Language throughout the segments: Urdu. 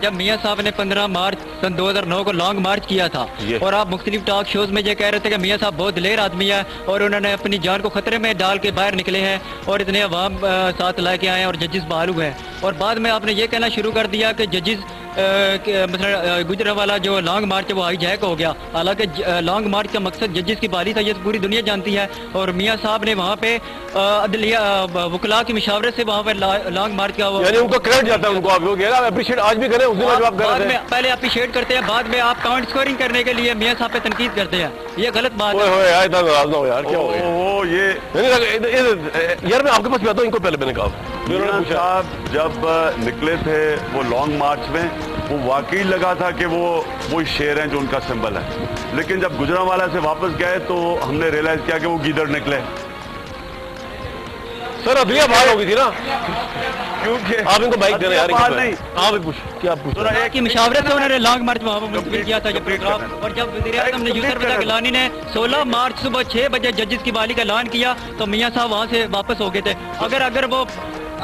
جب میاں صاحب نے 15 مارچ سن 2009 کو لانگ مارچ کیا تھا اور آپ مختلف ٹاک شوز میں یہ کہہ رہے تھے کہ میاں صاحب بہت دلیر آدمی ہے اور انہوں نے اپنی جان کو خطرے میں ڈال کے باہر نکلے ہیں اور اتنے عوام ساتھ لائے کے آئے ہیں اور ججز بحال ہوئے ہیں، اور بعد میں آپ نے یہ کہنا شروع کر دیا کہ ججز مثلا گجرانوالہ جو لانگ مارچ ہے وہ ہائی جیک ہو گیا، حالانکہ لانگ مارچ کا مقصد ججز کی بحالی تھا، یہ پوری دنیا جانتی ہے، اور میاں صاحب نے وہاں پہ عدلیہ وکلاء کی مشاورت سے وہاں پہ لانگ مارچ کا یعنی ان کو کریڈٹ جاتا ہے، ان کو آپ لوگ اپریشیٹ آج بھی کریں، اس دن جواب کر رہے ہیں، پہلے اپریشیٹ کرتے ہیں، بعد میں آپ پوائنٹ سکورنگ کرنے کے لیے میاں صاحب پہ تنقید کرتے ہیں، یہ غلط بات ہے۔ اوئے یار اتنا ناراض نہ ہو یار، کیا ہو گیا وہ یہ یار میں آپ کے پاس جاتا ہوں، ان کو پہلے میں نے کہا میاں صاحب جب نکلے تھے وہ لانگ مارچ میں وہ واقعی لگا تھا کہ وہ شیر ہیں جو ان کا سمبل ہے، لیکن جب گجرانوالہ سے واپس گئے تو ہم نے ریلائز کیا کہ وہ گیدڑ نکلے۔ سر عدلیہ بحال ہو گئی تھی نا، کیونکہ آپ ان کو بائک دینا یار، نہیں آپ بھی پوچھ کیا پوچھ رہے ہیں کی مشاورت سے انہوں نے لانگ مارچ وہاں پر منتقل کیا تھا، اور جب وزیر اعظم نے یوسف رضا گیلانی نے 16 مارچ صبح 6 بجے ججز کی بحالی کا اعلان کیا تو میاں صاحب وہاں سے واپس ہو گئے تھے۔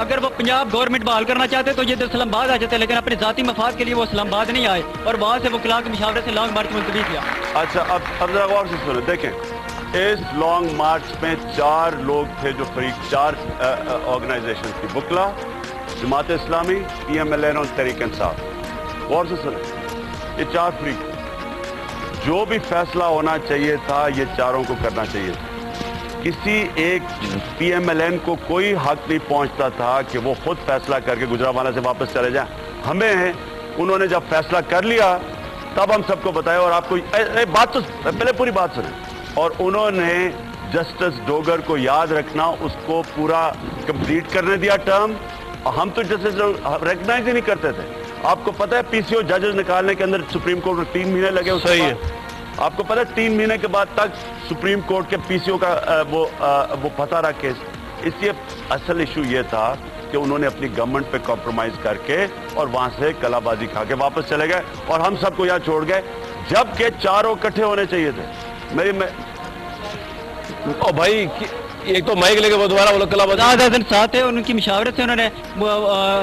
اگر وہ پنجاب گورنمنٹ بحال کرنا چاہتے تو یہ اسلام آباد آ جاتے، لیکن اپنے ذاتی مفاد کے لیے وہ اسلام آباد نہیں آئے اور وہاں سے وکلاء کی مشاورت سے لانگ مارچ منتقل کیا۔ اچھا اب ذرا غور سے سنیں، دیکھیں اس لانگ مارچ میں 4 لوگ تھے جو فریق 4 آرگنائزیشن تھی، وکلاء، Jamaat Islami, P M L N اور تحریک انصاف۔ غور سے سنیں، یہ 4 فریق، جو بھی فیصلہ ہونا چاہیے تھا یہ چاروں کو کرنا چاہیے تھا، کسی ایک پی ایم ایل این کو کوئی حق نہیں پہنچتا تھا کہ وہ خود فیصلہ کر کے گجرانوالہ سے واپس چلے جائیں۔ ہمیں انہوں نے جب فیصلہ کر لیا تب ہم سب کو بتایا، اور آپ کو بات تو پہلے پوری بات سنیں، اور انہوں نے جسٹس ڈوگر کو یاد رکھنا، اس کو پورا کمپلیٹ کرنے دیا ٹرم، ہم تو جسٹس ریکگنائز ہی نہیں کرتے تھے۔ آپ کو پتہ ہے پی سی او ججز نکالنے کے اندر سپریم کورٹ میں 3 مہینے لگے، صحیح ہے، آپ کو پتہ ہے 3 مہینے کے بعد تک سپریم کورٹ کے پی سی او کا وہ پتہ رہا کیس۔ اس لیے اصل ایشو یہ تھا کہ انہوں نے اپنی گورنمنٹ پہ کمپرومائز کر کے اور وہاں سے کلا بازی کھا کے واپس چلے گئے اور ہم سب کو یہاں چھوڑ گئے، جبکہ چاروں اکٹھے ہونے چاہیے تھے۔ بھائی ایک تو مائک لے کے وہ دوبارہ وہ کلا بازی ساتھ ہے، ان کی مشاورت سے انہوں نے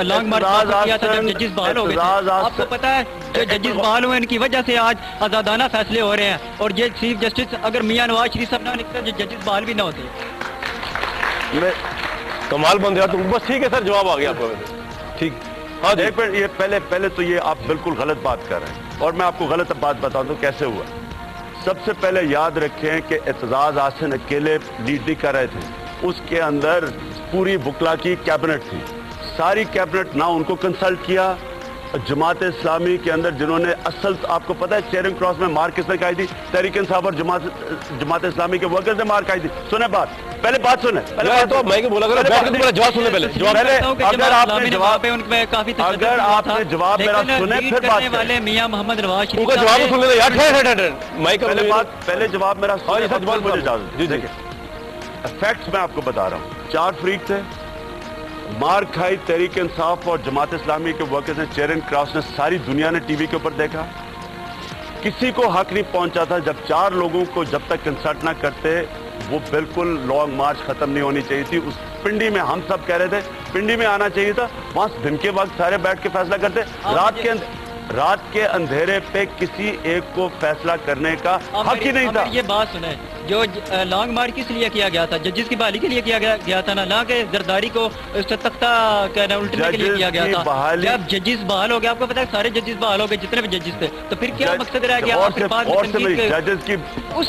لانگ مارچ کیا تھا جب ججز بحال ہو گئے تھے۔ آپ کو پتہ ہے جو ججز بحال ہوئے ان کی وجہ سے آج آزادانہ فیصلے ہو رہے ہیں، اور یہ چیف جسٹس اگر میاں نواز شریف صاحب نہ نکلتے جو ججز بحال بھی نہ ہوتے۔ کمال بند یار تم، بس ٹھیک ہے سر، جواب آ گیا آپ کو، ٹھیک۔ ہاں ایک منٹ، یہ پہلے تو یہ آپ بالکل غلط بات کر رہے ہیں، اور میں آپ کو غلط بات بتاؤں تو کیسے ہوا۔ سب سے پہلے یاد رکھیں کہ اعتزاز احسن اکیلے لیڈ نہیں کر رہے تھے، اس کے اندر پوری وکلاء کی کیبنٹ تھی، ساری کیبنٹ نہ ان کو کنسلٹ کیا۔ جماعت اسلامی کے اندر جنہوں نے اصل، آپ کو پتہ ہے چیئرنگ کراس میں مار کس نے کھائی تھی؟ تحریک انصاف اور جماعت اسلامی کے ورکرز نے مار کھائی تھی۔ سنیں بات، پہلے بات سنیں، تو میں بولا کر جواب سنیں پہلے، اگر آپ نے جواب میرا سنیں پھر بات والے میاں محمد نواز شریف کا جواب سن لینا یار، پہلے جواب میرا دیکھیں فیکٹس میں آپ کو بتا رہا ہوں۔ 4 فریق تھے، مار کھائی تحریک انصاف اور جماعت اسلامی کے ورکرز نے، چیئرنگ کراس نے، ساری دنیا نے ٹی وی کے اوپر دیکھا، کسی کو حق نہیں پہنچا تھا۔ جب 4 لوگوں کو جب تک کنسلٹ نہ کرتے وہ بالکل لانگ مارچ ختم نہیں ہونی چاہیے تھی۔ اس پنڈی میں ہم سب کہہ رہے تھے پنڈی میں آنا چاہیے تھا، وہاں دن کے وقت سارے بیٹھ کے فیصلہ کرتے، رات کے اندھیرے پہ کسی ایک کو فیصلہ کرنے کا حق ہی نہیں تھا۔ یہ بات سنیں، جو لانگ مارچ کس لیے کیا گیا تھا؟ ججز کی بحالی کے لیے کیا گیا تھا نہ کہ زرداری کو تختہ الٹنے کے لیے کیا گیا تھا۔ جب ججز بحال ہو گیا، آپ کو پتا ہے سارے ججز بحال ہو گئے جتنے بھی ججز تھے، تو پھر کیا مقصد رہ گیا؟ اس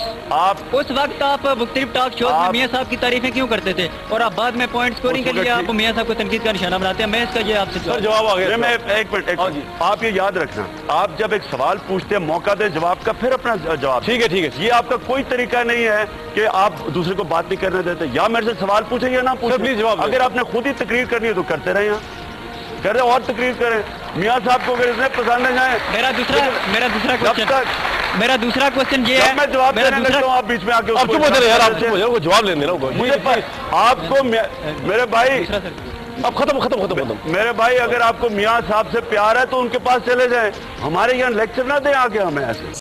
وقت آپ مختلف ٹاک شوز میں میاں صاحب کی تعریفیں کیوں کرتے تھے اور آپ بعد میں پوائنٹ سکورنگ کے لیے آپ میاں صاحب کو تنقید کا نشانہ بناتے ہیں؟ میں اس کا یہ آپ سے جواب آ گیا۔ ایک منٹ، آپ یہ یاد رکھنا، آپ جب ایک سوال پوچھتے ہیں موقع دے جواب کا، پھر اپنا جواب۔ ٹھیک ہے، یہ آپ کا کوئی طریقہ نہیں ہے کہ آپ دوسرے کو بات نہیں کرنے دیتے، یا میرے سے سوال پوچھیں یا نہ پوچھیں، پلیز جواب۔ اگر آپ نے خود ہی تقریر کرنی ہے تو کرتے رہیں، یہاں کر رہے اور تقریر کریں۔ میاں صاحب کو اگر اتنے پسند نہ جائیں، میرا دوسرا کوشچن یہ ہے، میں جواب دینے لگتا ہوں آپ بیچ میں آ کے جواب لیں دینا آپ کو میرے بھائی، اب ختم میرے بھائی، اگر آپ کو میاں صاحب سے پیار ہے تو ان کے پاس چلے جائیں، ہمارے یہاں لیکچر نہ دیں آگے ہمیں ایسے۔